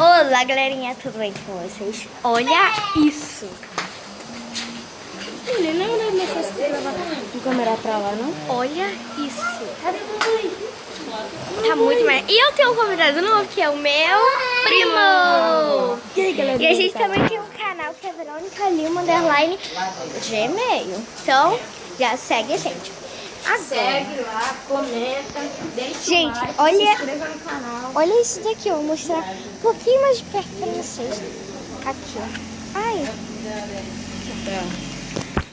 Olá, galerinha, tudo bem com vocês? Olha isso! Menina, não é mais fácil de levar a câmera pra lá, não? Olha isso! Tá muito mais... E eu tenho um convidado novo, que é o meu primo! E aí, galera? E a gente também tem um canal que é Verônica Lima _ Gmail. Então, já segue a gente. Segue lá, comenta, deixa Gente, o like, olha- se inscreva no canal. Olha isso daqui, eu vou mostrar um pouquinho mais de perto pra vocês. Aqui, ó. Ai,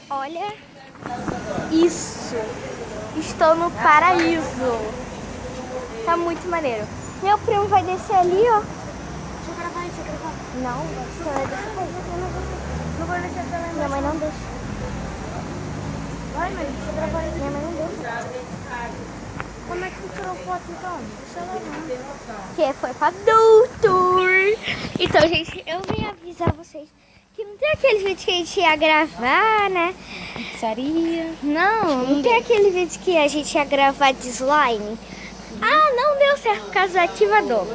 olha isso. Estou no paraíso. Tá muito maneiro. Meu primo vai descer ali, ó. Deixa eu gravar, deixa eu gravar. Não, você vai descer. Não vou deixar pra Minha mãe não deixa. Vai, mãe, deixa eu gravar aí. Minha mãe não deixa. Como é que tu tirou foto, então? Deixa ela não. Que foi pra Doutor. Então, gente, eu vim avisar vocês que não tem aquele vídeo que a gente ia gravar, né? Pizzaria. Não tem aquele vídeo que a gente ia gravar de slime. Ah, não deu certo por causa do ativador.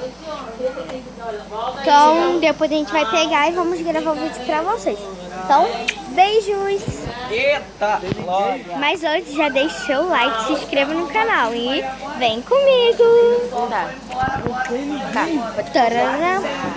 Então, depois a gente vai pegar e vamos gravar o vídeo pra vocês. Então, beijos! Eita! Mas antes, já deixe seu like, se inscreva no canal e vem comigo! Tá. Tarará.